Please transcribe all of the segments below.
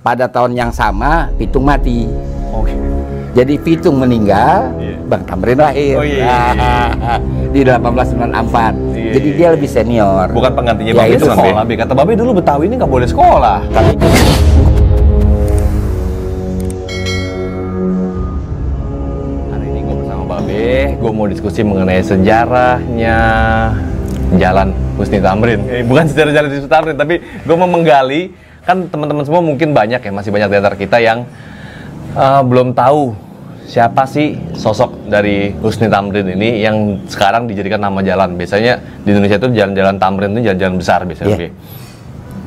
pada tahun yang sama Pitung mati. Oke. Jadi Pitung meninggal, Bang Tamrin lahir. Oh, iya. Di 1894. Iya, Jadi dia lebih senior. Bukan penggantinya Ya, Babe itu sekolah, Be. Kata Babe dulu Betawi ini nggak boleh sekolah. Tapi Hari ini gue bersama Babe, gue mau diskusi mengenai sejarahnya Jalan Husni Tamrin. Bukan sejarah Jalan Husni Tamrin, tapi gue mau menggali. Kan teman-teman semua mungkin banyak ya, masih banyak di antara kita yang belum tahu siapa sih sosok dari Husni Tamrin ini yang sekarang dijadikan nama jalan. Biasanya di Indonesia itu jalan-jalan Tamrin itu jalan-jalan besar biasanya. Yeah.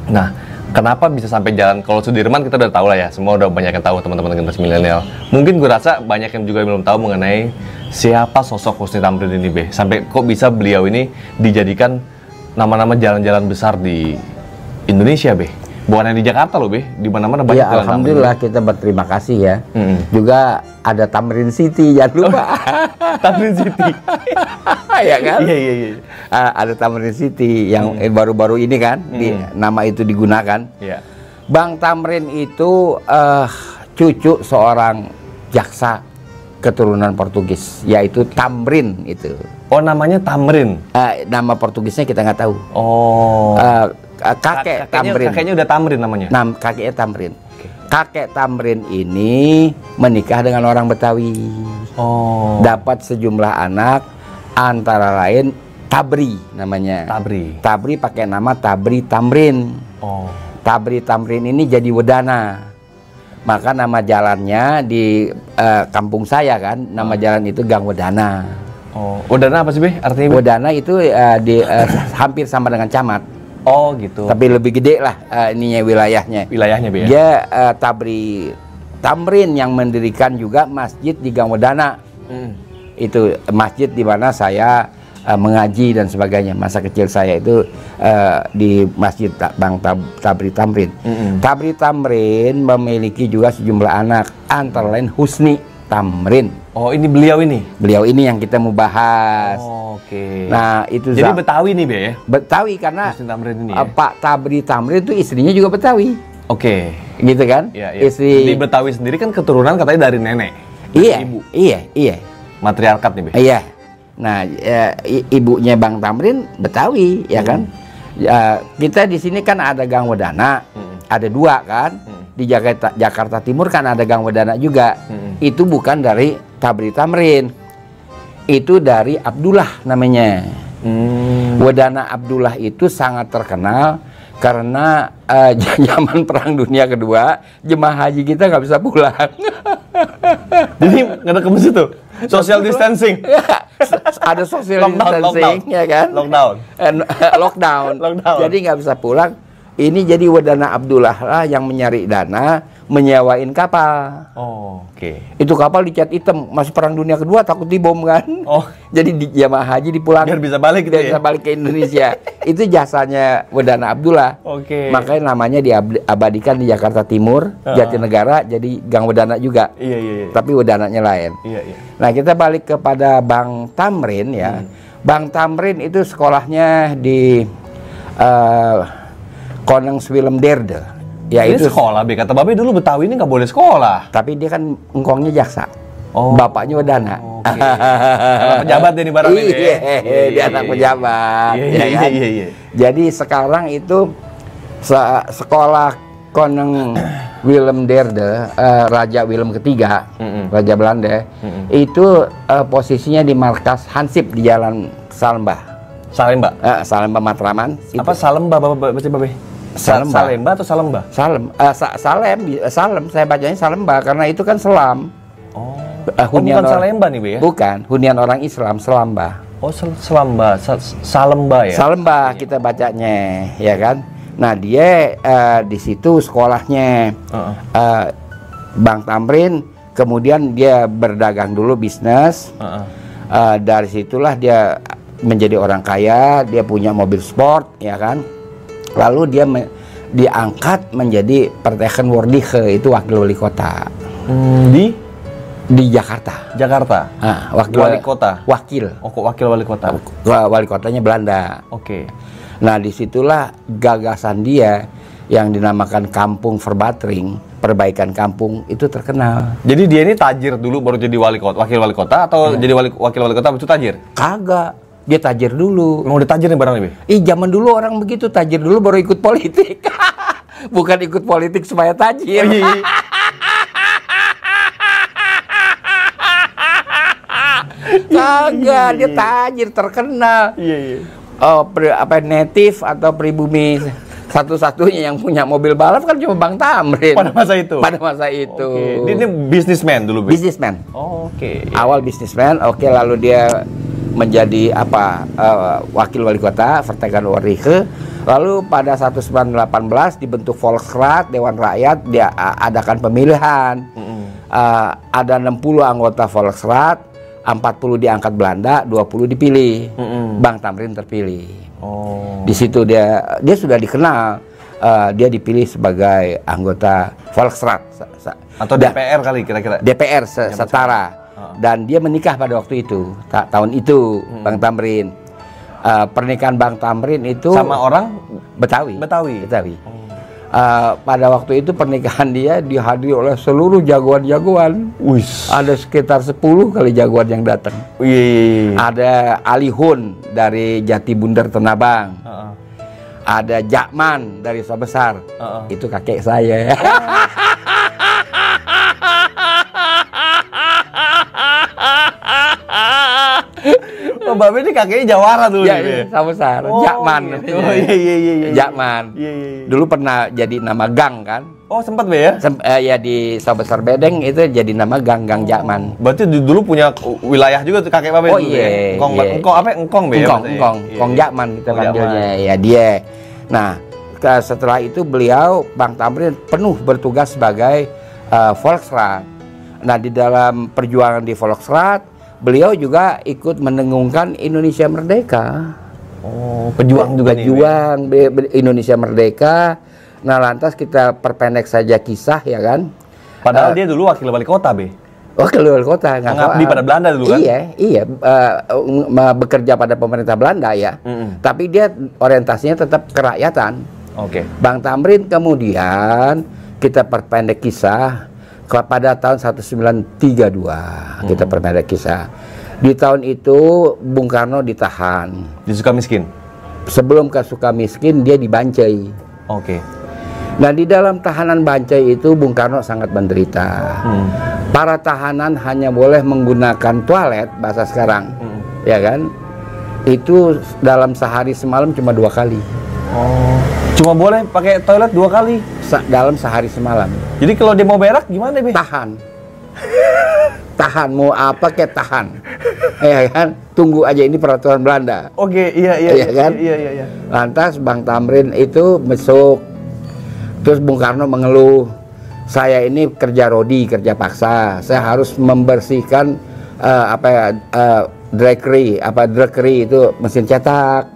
Nah, kenapa bisa sampai jalan? Kalau Sudirman kita udah tahu lah ya, semua udah banyak yang tahu teman-teman generasi milenial. Mungkin gue rasa banyak yang juga belum tahu mengenai siapa sosok Husni Tamrin ini, Be. Sampai kok bisa beliau ini dijadikan nama-nama jalan-jalan besar di Indonesia, Be. Bukan yang di Jakarta loh, Be. Di mana-mana banyak ya, jalan alhamdulillah kita berterima kasih ya. Juga ada Tamrin City, jangan lupa. Tamrin City. Ya kan? Iya. Ada Tamrin City yang baru-baru ini kan, nama itu digunakan. Iya. Bang Tamrin itu cucu seorang jaksa keturunan Portugis, yaitu Tamrin itu. Oh, namanya Tamrin. Nama Portugisnya kita nggak tahu. Oh. Kakek Tamrin. Kakeknya udah Tamrin namanya. Kakeknya Tamrin. Kakek Tamrin ini menikah dengan orang Betawi. Oh. Dapat sejumlah anak, antara lain Tabri namanya. Tabri pakai nama Tabri Tamrin. Oh. Tabri Tamrin ini jadi Wedana. Maka nama jalannya di kampung saya kan, nama jalan itu Gang Wedana. Oh. Wedana apa sih, Be? Artinya, Be? Wedana itu hampir sama dengan camat. Oh, gitu. Tapi lebih gede lah ininya wilayahnya. Wilayahnya, Be, ya? Dia Tabri Tamrin yang mendirikan juga masjid di Gang Wedana. Itu masjid di mana saya mengaji dan sebagainya. Masa kecil saya itu di masjid Bang Tabri Tamrin. Tabri Tamrin memiliki juga sejumlah anak, antara lain Husni Tamrin. Oh, ini beliau ini? Beliau ini yang kita mau bahas. Oh, oke. Nah, itu jadi Betawi nih, Be, ya? Betawi karena Husni Tamrin ini, ya? Pak Tabri Tamrin itu istrinya juga Betawi. Oke. Gitu kan? Iya. Istri di Betawi sendiri kan keturunan katanya dari nenek. Iya. Ibu. Iya. Matriarkat nih, Be. Iya. Nah, ibunya Bang Tamrin Betawi, ya kan? Kita di sini kan ada Gang Wedana, ada dua kan? Di Jakarta Timur kan ada Gang Wedana juga. Itu bukan dari Tabri Tamrin, itu dari Abdullah namanya. Wedana Abdullah itu sangat terkenal karena zaman Perang Dunia Kedua jemaah haji kita nggak bisa pulang. Jadi nggak ada ke situ. Social distancing. Ada social distancing, ya kan? Lockdown. Jadi nggak bisa pulang. Ini jadi Wedana Abdullah lah yang mencari dana, menyewain kapal. Oh, oke. Itu kapal dicat hitam, masih Perang Dunia Kedua takut dibom kan. Oh. Jadi jamaah haji dipulangin. Biar bisa balik gitu, bisa balik ke Indonesia. Itu jasanya Wedana Abdullah. Oke. Makanya namanya diabadikan di Jakarta Timur, Jatinegara, jadi Gang Wedana juga. Iya. Tapi Wedananya lain. Iya. Nah, kita balik kepada Bang Tamrin ya. Bang Tamrin itu sekolahnya di Konings Willem Derde. Ya ini itu sekolah, Be. Kata Babe dulu Betawi ini nggak boleh sekolah. Tapi dia kan engkongnya jaksa. Oh. Bapaknya Wedana. Oke. Anak pejabat ini barang ini. Dia anak pejabat. Iya. Jadi sekarang itu sekolah Konings Willem Derde, Raja Willem ketiga, Raja Belanda, itu posisinya di markas Hansip di Jalan Salemba. Salemba Matraman. Apa Salemba, Bapak Babe? Salemba atau Salemba? Salem, saya bacanya Salemba karena itu kan selam. Oh. Hunian Bukan Salemba nih, Be, ya? Bukan, hunian orang Islam, Selamba. Oh, Selamba, Salemba ya? Salemba kita bacanya, ya kan? Nah, dia di situ sekolahnya. Bang Tamrin, kemudian dia berdagang dulu bisnis. Dari situlah dia menjadi orang kaya, dia punya mobil sport, ya kan? Lalu dia diangkat menjadi Vertegenwoordige, itu wakil wali kota. Di Jakarta. Wakil wali kota. Wakil. Oh, kok wakil wali kota? Wali kotanya Belanda. Oke. Nah, disitulah gagasan dia yang dinamakan Kampung Verbatring, perbaikan kampung, itu terkenal. Jadi dia ini tajir dulu baru jadi wakil wali kota atau jadi wakil wali kota itu tajir? Kagak, dia tajir dulu. Mau ditajir nih barang ini? Zaman dulu orang begitu, tajir dulu baru ikut politik. Bukan ikut politik supaya tajir. Oh, iya. Kagak, dia tajir terkenal. Iya. Native atau pribumi satu-satunya yang punya mobil balap kan cuma Bang Tamrin. Pada masa itu? Pada masa itu. Dia ini bisnismen dulu, Be? Bisnismen. Oke. Awal bisnismen, lalu dia menjadi wakil wali kota Vertegenwoordige. Lalu pada 1918 dibentuk Volksraad, Dewan Rakyat, dia adakan pemilihan. Ada 60 anggota Volksraad, 40 diangkat Belanda, 20 dipilih. Bang Tamrin terpilih. Di situ dia sudah dikenal, dia dipilih sebagai anggota Volksraad atau DPR kali kira-kira. DPR setara. Dan dia menikah pada waktu itu, tahun itu, Bang Tamrin. Pernikahan Bang Tamrin itu sama orang Betawi. Pada waktu itu pernikahan dia dihadiri oleh seluruh jagoan-jagoan. Ada sekitar 10 kali jagoan yang datang. Ada Alihun dari Jati Bundar Tenabang. Ada Jakman dari Sobesar. Itu kakek saya. Mbak Be ini kakeknya Jawara dulu. Iya, Sobesar. Jakman. Iya. Jakman. Dulu pernah jadi nama gang kan? Oh, sempat Be ya? Ya di Sobesar Bedeng itu jadi nama gang Jakman. Berarti dulu punya wilayah juga tuh kakek Mbak Be. Oh iya. Engkong apa? Engkong Be ya? Engkong Jakman kita panggilnya. Ya dia. Nah, setelah itu beliau Bang Tamrin penuh bertugas sebagai Volksraad. Nah, di dalam perjuangan di Volksraad beliau juga ikut mendengungkan Indonesia Merdeka. Oh, pejuang juga nih. Pejuang Indonesia Merdeka. Nah, lantas kita perpendek saja kisah ya kan. Padahal dia dulu wakil wali kota, Be. Wakil wali kota, nggak mengabdi pada Belanda dulu kan? Iya. Bekerja pada pemerintah Belanda ya. Tapi dia orientasinya tetap kerakyatan. Oke. Bang Tamrin kemudian kita perpendek kisah pada tahun 1932 kita perpendek kisah. Di tahun itu Bung Karno ditahan. Di Sukamiskin? Sebelum ke Sukamiskin dia di Bancai. Oke. Nah, di dalam tahanan Bancai itu Bung Karno sangat menderita. Para tahanan hanya boleh menggunakan toilet bahasa sekarang, ya kan? Itu dalam sehari semalam cuma 2 kali. Oh, cuma boleh pakai toilet 2 kali dalam sehari semalam. Jadi kalau dia mau berak gimana, Be? Tahan. Tahan, mau apa kayak tahan. Ya kan? Tunggu aja, ini peraturan Belanda. Oke, iya kan? Iya. Lantas Bang Tamrin itu besok. Terus Bung Karno mengeluh, saya ini kerja rodi, kerja paksa. Saya harus membersihkan drakery itu mesin cetak.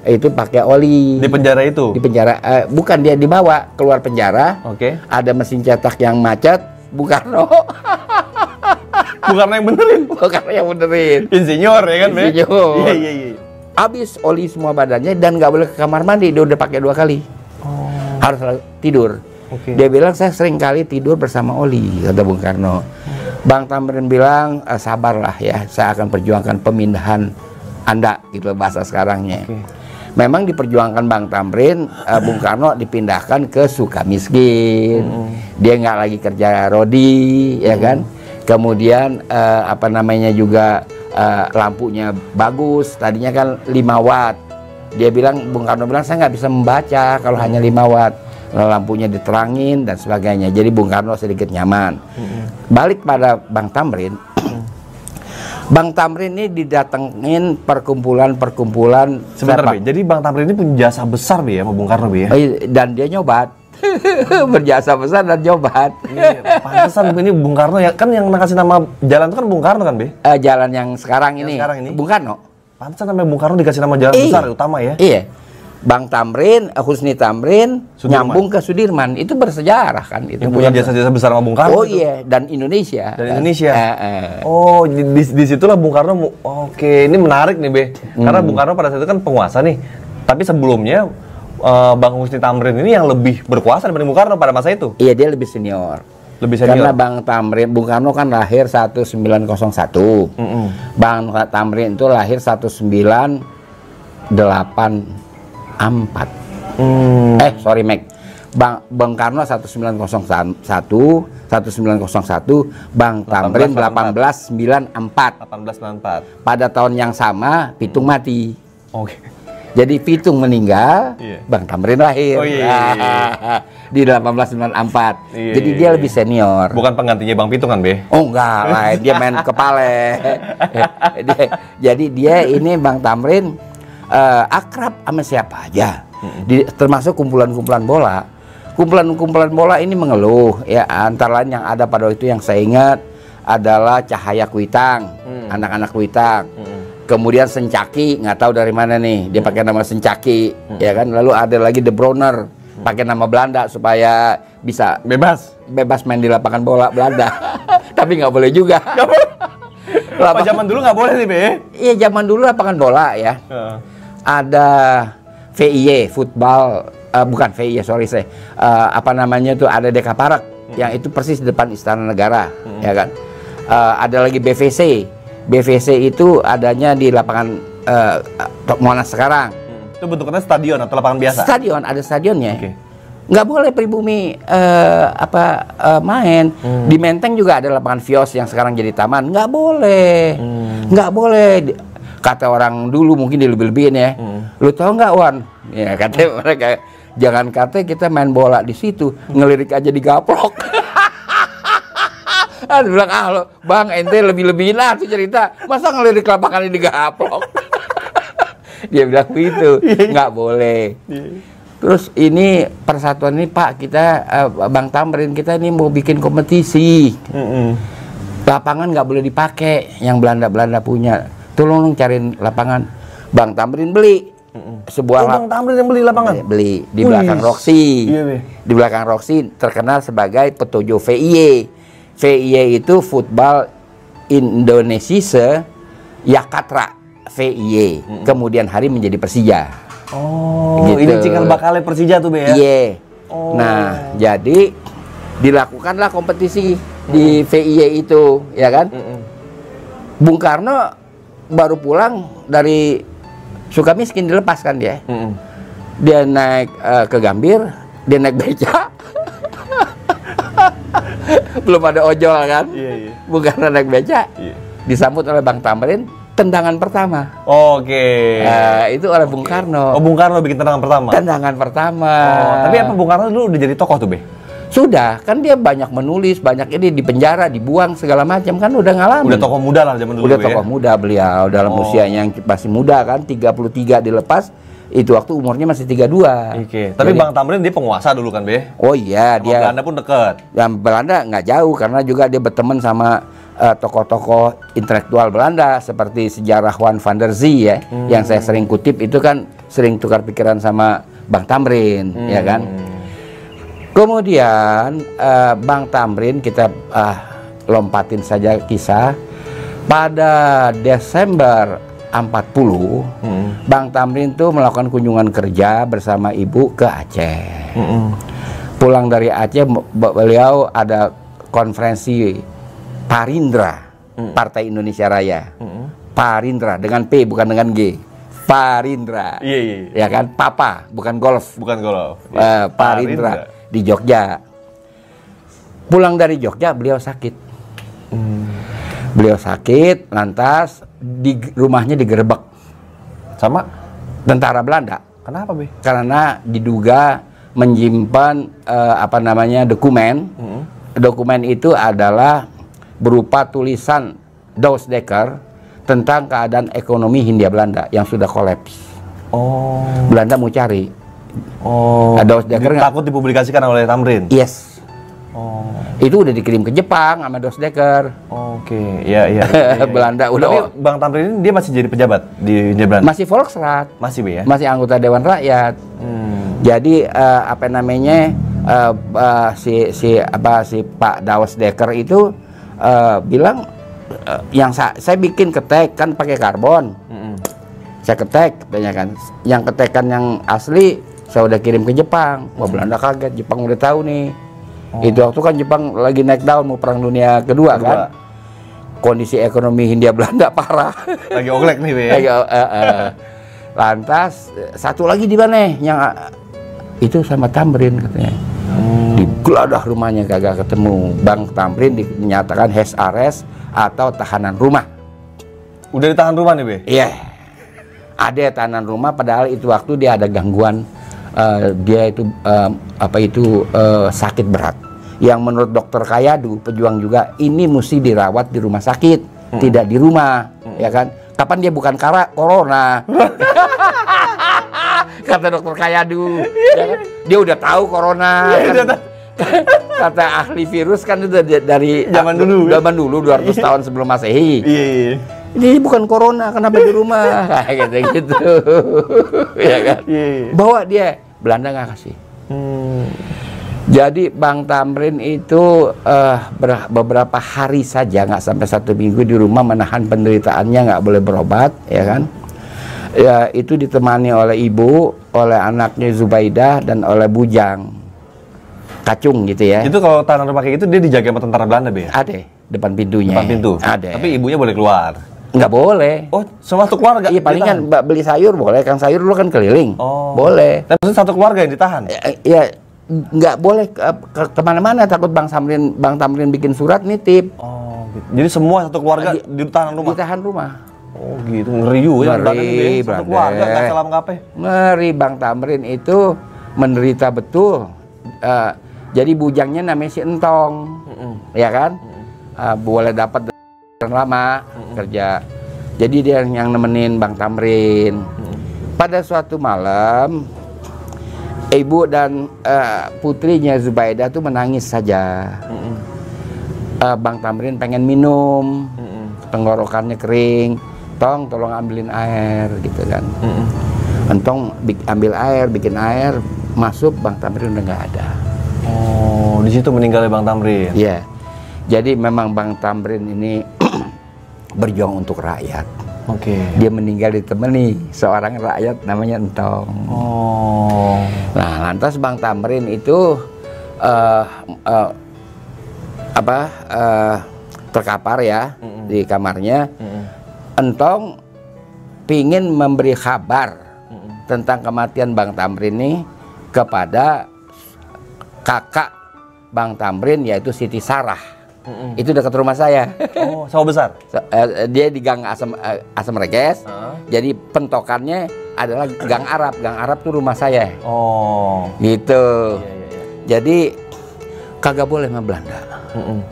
Itu pakai oli. Di penjara itu? Di penjara, bukan, dia dibawa keluar penjara. Oke. Ada mesin cetak yang macet, Bung Karno. Bukan yang benerin. Bukan yang benerin. Insinyur ya kan, Be? Insinyur. Iya. Habis oli semua badannya dan nggak boleh ke kamar mandi. Dia udah pakai 2 kali. Harus tidur. Dia bilang, saya sering kali tidur bersama oli, kata Bung Karno. Bang Tamrin bilang, sabarlah ya, saya akan perjuangkan pemindahan Anda, gitu bahasa sekarangnya. Memang diperjuangkan Bang Tamrin, Bung Karno dipindahkan ke Sukamiskin. Dia nggak lagi kerja rodi, ya kan? Kemudian juga lampunya bagus. Tadinya kan 5 watt. Dia bilang, Bung Karno bilang, saya nggak bisa membaca kalau hanya 5 watt. Lampunya diterangin dan sebagainya. Jadi Bung Karno sedikit nyaman. Balik pada Bang Tamrin. Bang Tamrin ini didatengin perkumpulan. Sebentar, Be. Jadi Bang Tamrin ini punya jasa besar, Be, ya, sama Bung Karno, Be, ya? Dan dia nyobat. Berjasa besar dan nyobat. Pantesan ini Bung Karno ya, kan yang ngasih nama jalan itu kan Bung Karno kan, Be? Jalan yang sekarang ini Bung Karno. Pantesan namanya Bung Karno dikasih nama jalan besar utama ya. Iya. Bang Tamrin, Husni Tamrin nyambung ke Sudirman, itu bersejarah kan itu. Yang punya jasa-jasa besar sama Bung Karno. Oh iya, dan Indonesia. Oh, di situlah Bung Karno. Oke, ini menarik nih, Be. Karena Bung Karno pada saat itu kan penguasa nih. Tapi sebelumnya Bang Husni Tamrin ini yang lebih berkuasa dibanding Bung Karno pada masa itu? Iya, dia lebih senior. Lebih senior. Karena Bang Tamrin, Bung Karno kan lahir 1901. Bang Tamrin itu lahir 1984. Sorry Mac. Bang Karno 1901, Bang Tamrin 1894. 1894. Pada tahun yang sama Pitung mati. Oke. Jadi Pitung meninggal, Bang Tamrin lahir. Oh, iya. Di 1894. Iya, Jadi dia lebih senior. Bukan penggantinya Bang Pitung kan, Be? Oh enggak, lain dia main kepale. Jadi dia ini Bang Tamrin akrab sama siapa aja. Termasuk kumpulan-kumpulan bola. Kumpulan-kumpulan bola ini mengeluh ya, antara lain yang ada pada waktu itu yang saya ingat adalah Cahaya Kuitang, anak-anak Kuitang. Kemudian Sencaki, nggak tahu dari mana nih, dia pakai nama Sencaki, ya kan. Lalu ada lagi De Bronner, pakai nama Belanda supaya bisa bebas main di lapangan bola Belanda. Tapi nggak boleh juga. Zaman dulu nggak boleh nih, Be? Iya, zaman dulu lapangan bola ya. Ada VIY, football, bukan VIY, sorry saya. Apa namanya tuh, ada Dekaparek, yang itu persis di depan Istana Negara, ya kan. Ada lagi BVC. BVC itu adanya di lapangan Monas sekarang. Itu bentuknya stadion atau lapangan biasa? Stadion, ada stadionnya. Okay. Nggak boleh pribumi main. Di Menteng juga ada lapangan Vios yang sekarang jadi taman. Nggak boleh. Nggak boleh. Kata orang dulu mungkin dilebih-lebihin ya. Lu tahu nggak, Wan? Ya kata mereka, jangan kata kita main bola di situ, ngelirik aja digaplok. Dia bilang, lo Bang, ente lebih-lebihin lah tuh cerita. Masa ngelirik lapangan ini digaplok? Dia bilang begitu, nggak boleh. Terus ini persatuan ini Pak, kita Bang Tamrin kita ini mau bikin kompetisi. Lapangan nggak boleh dipakai, yang Belanda punya. Tolong cariin lapangan. Bang Tamrin beli sebuah Bang Tamrin yang beli lapangan? Beli di belakang Roxy. Di belakang Roxy terkenal sebagai petujo VIY. VIY itu Football Indonesia Yakatra VIY. Kemudian hari menjadi Persija. Oh, gitu. Ini cikal bakalnya Persija tuh, Be, ya? Iya. Nah, jadi dilakukanlah kompetisi di VIY itu, ya kan? Bung Karno baru pulang dari Sukamiskin, dilepaskan dia. Dia naik ke Gambir, dia naik beca. Belum ada ojol kan? Bung Karno naik beca. Disambut oleh Bang Tamrin, tendangan pertama. Oke. Itu oleh Bung Karno. Oh, Bung Karno bikin tendangan pertama? Tendangan pertama. Tapi apa Bung Karno dulu udah jadi tokoh tuh, Be? Sudah, kan dia banyak menulis, banyak ini di penjara, dibuang segala macam, kan udah ngalamin. Udah tokoh muda lah zaman dulu. Udah tokoh muda beliau dalam usia yang masih muda kan, 33 dilepas. Itu waktu umurnya masih 32. Oke. Tapi Bang Tamrin dia penguasa dulu kan, Be? Oh iya, dia Belanda pun dekat. Yang Belanda nggak jauh karena juga dia berteman sama tokoh-tokoh intelektual Belanda seperti sejarawan Van der Zee ya, yang saya sering kutip itu kan sering tukar pikiran sama Bang Tamrin, ya kan. Kemudian Bang Tamrin kita lompatin saja kisah. Pada Desember 40, Bang Tamrin tuh melakukan kunjungan kerja bersama ibu ke Aceh. Pulang dari Aceh, beliau ada konferensi Parindra, Partai Indonesia Raya. Parindra dengan P bukan dengan G. Parindra. Iya. Ya kan, Papa bukan golf. Bukan golf. Parindra di Jogja. Pulang dari Jogja beliau sakit. Beliau sakit, lantas di rumahnya digerebek sama tentara Belanda. Kenapa, Be? Karena diduga menyimpan dokumen. Dokumen itu adalah berupa tulisan Dousdekker tentang keadaan ekonomi Hindia Belanda yang sudah kolaps. Oh. Belanda mau cari. Oh. Dousdekker takut dipublikasikan oleh Tamrin. Yes. Oh. Itu udah dikirim ke Jepang sama Dousdekker. Oke, iya. Belanda udah. Tapi Bang Tamrin ini dia masih jadi pejabat di Hindia Belanda. Masih Volksraad. Masih, Be, ya? Masih anggota Dewan Rakyat. Jadi si Pak Dousdekker itu bilang yang saya bikin ketek kan pakai karbon. Saya ketek katanya kan. Yang ketekan yang asli saya udah kirim ke Jepang. Wah, Belanda kaget, Jepang udah tahu nih. Itu waktu kan Jepang lagi naik daun mau Perang Dunia Kedua kan. Kondisi ekonomi Hindia Belanda parah. Lagi oglek nih, Be. Lantas satu lagi di mana yang itu sama Tamrin katanya. Digeladah rumahnya kagak ketemu. Bang Tamrin dinyatakan house arrest atau tahanan rumah. Udah ditahan rumah nih, Be? Iya. Ada tahanan rumah padahal itu waktu dia ada gangguan dia itu sakit berat. Yang menurut dokter Kayadu, pejuang juga, ini mesti dirawat di rumah sakit, tidak di rumah, ya kan? Kapan dia bukan corona? Kata dokter Kayadu, ya kan? Dia udah tahu corona. Kan? Kata ahli virus kan itu dari zaman dulu 200 tahun sebelum Masehi. Iya. Ini bukan corona, kenapa di rumah? Kayak gitu. Ya kan? Bawa dia, Belanda nggak kasih. Jadi Bang Tamrin itu beberapa hari saja, nggak sampai 1 minggu di rumah menahan penderitaannya, nggak boleh berobat, ya kan? Ya itu ditemani oleh ibu, oleh anaknya Zubaidah dan oleh bujang Kacung gitu ya. Itu kalau tahanan rumah kayak gitu dia dijaga sama tentara Belanda, Be? Ada depan pintunya. Depan pintu. Ada. Tapi ibunya boleh keluar. Nggak boleh. Oh, satu keluarga? Iya, palingan beli sayur boleh, Kang sayur dulu kan keliling. Oh. Boleh. Tapi maksudnya satu keluarga yang ditahan? Ya, nggak boleh kemana-mana, takut Bang Tamrin bikin surat nitip. Oh, gitu. Jadi semua satu keluarga ditahan rumah? Ditahan rumah. Oh gitu, ngeri juga. Ngeri, satu keluarga nggak salah ngapain? Ngeri. Bang Tamrin itu menderita betul. Jadi bujangnya namanya si Entong, ya kan? Boleh dapat lama kerja. Jadi dia yang nemenin Bang Tamrin. Pada suatu malam, ibu dan putrinya Zubaidah tuh menangis saja. Bang Tamrin pengen minum, tenggorokannya kering. Tong, tolong ambilin air, gitu kan. Entong ambil air, bikin air, masuk, Bang Tamrin udah nggak ada. Oh, di situ meninggalnya Bang Tamrin. Iya. Jadi memang Bang Tamrin ini berjuang untuk rakyat. Oke. Dia meninggal ditemani seorang rakyat namanya Entong. Oh. Nah, lantas Bang Tamrin itu terkapar ya di kamarnya. Entong pingin memberi kabar tentang kematian Bang Tamrin ini kepada kakak Bang Tamrin, yaitu Siti Sarah. Itu dekat rumah saya. Oh, sawah besar? Dia di Gang Asam Reges. Jadi pentokannya adalah Gang Arab. Gang Arab tuh rumah saya. Oh. Gitu. Jadi kagak boleh sama Belanda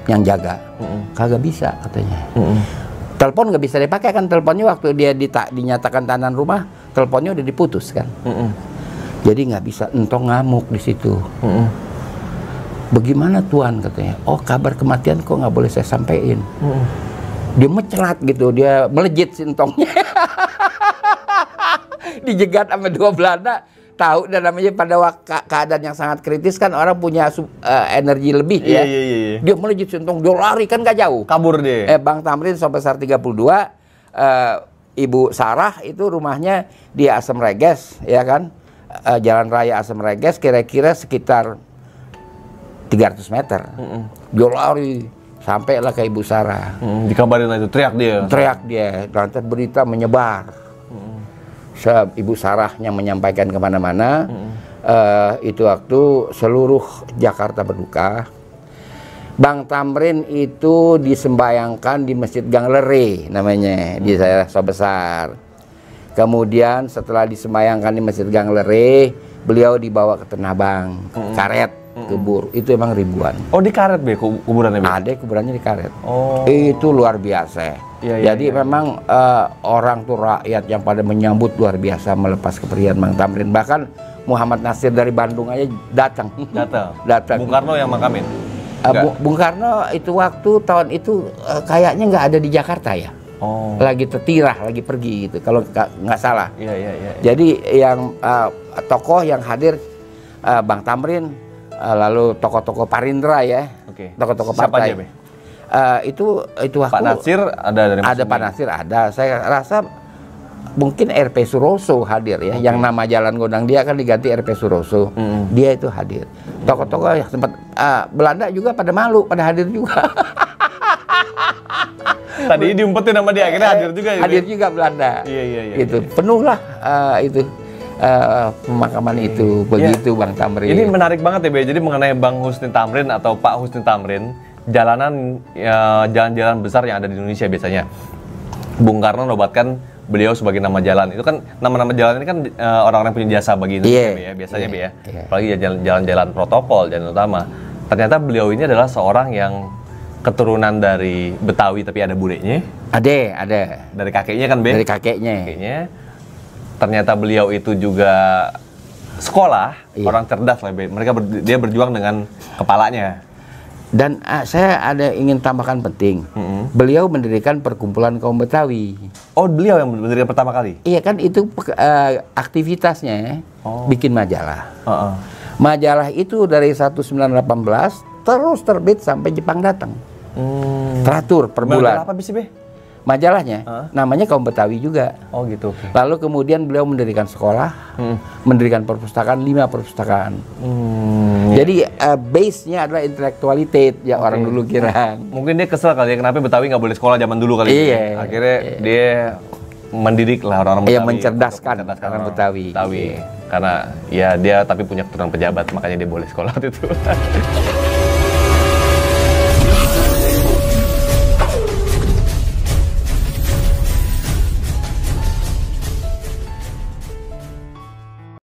yang jaga. Kagak bisa katanya. Telepon nggak bisa dipakai kan, teleponnya waktu dia dinyatakan tahanan rumah, teleponnya udah diputus kan. Jadi nggak bisa. Entong ngamuk di situ. Bagaimana Tuan katanya? Oh, kabar kematian kok nggak boleh saya sampaikan. Dia mencelat gitu, dia melejit si Entongnya. Dijegat sama 2 Belanda. Tahu dan namanya pada keadaan yang sangat kritis kan orang punya energi lebih ya. Iya. Dia melejit si Entong, dia lari kan gak jauh. Kabur deh. Bang Tamrin sampai besar 32, Ibu Sarah itu rumahnya di Asam Reges, ya kan? Jalan Raya Asam Reges kira-kira sekitar 300 meter. Dia lari sampailah ke Ibu Sarah. Dikabarin itu, teriak dia. Lantas berita menyebar. Ibu Sarahnya menyampaikan kemana-mana. Itu waktu seluruh Jakarta berduka. Bang Tamrin itu disembayangkan di Masjid Gang Lere namanya, di daerah Sawah Besar. Kemudian setelah disembayangkan di Masjid Gang Lere, beliau dibawa ke Tanah Abang, karet, kubur. Itu emang ribuan. Oh, di karet, Be, kuburannya, Be? Ada kuburannya di karet. Oh. Itu luar biasa. Jadi memang orang tuh rakyat yang pada menyambut luar biasa melepas kepergian Bang Tamrin. Bahkan Muhammad Nasir dari Bandung aja datang. Bung Karno yang makamin? Bung Karno itu waktu tahun itu kayaknya nggak ada di Jakarta ya. Oh. Lagi tetirah, lagi pergi gitu kalau nggak salah. Iya. Jadi yang tokoh yang hadir Bang Tamrin, lalu tokoh-tokoh Parindra ya. Oke. Tokoh-tokoh Siapa partai. aja, Be? Itu waktu Pak Nasir ada dari Pak Nasir ada. Saya rasa mungkin RP Suroso hadir ya, yang nama Jalan Gondang dia kan diganti RP Suroso, dia itu hadir. Tokoh-tokoh yang sempat Belanda juga pada malu, pada hadir juga. Tadi diumpetin sama dia, akhirnya hadir juga. Hadir juga Belanda. Iya. Gitu, penuh lah itu pemakaman itu, begitu Bang Tamrin. Ini menarik banget ya, Be. Jadi mengenai Bang Husni Tamrin atau Pak Husni Tamrin, jalan-jalan besar yang ada di Indonesia biasanya. Bung Karno nobatkan beliau sebagai nama jalan. Itu kan nama-nama jalan ini kan orang-orang punya jasa bagi Indonesia, Be, ya. Biasanya, Be, ya. Apalagi jalan-jalan protokol, jalan utama. Ternyata beliau ini adalah seorang yang keturunan dari Betawi tapi ada budenya. Ada. Dari kakeknya kan, Be? Dari kakeknya. Ternyata beliau itu juga sekolah, orang cerdas lah, Be. Dia berjuang dengan kepalanya. Dan saya ada ingin tambahkan penting. Beliau mendirikan perkumpulan kaum Betawi. Oh, beliau yang mendirikan pertama kali? Iya kan, itu aktivitasnya bikin majalah. Majalah itu dari 1918 terus terbit sampai Jepang datang. Teratur per bulan. Majalah apa bisa, Be? Majalahnya namanya Kaum Betawi juga. Oh gitu. Lalu kemudian beliau mendirikan sekolah, mendirikan perpustakaan, 5 perpustakaan. Jadi base-nya adalah intelektualitas ya, orang dulu kira. Mungkin dia kesel kali ya, kenapa Betawi nggak boleh sekolah zaman dulu kali. Akhirnya dia mendidik lah orang-orang Betawi. Mencerdaskan orang Betawi. Karena ya dia tapi punya keturunan pejabat, makanya dia boleh sekolah waktu itu.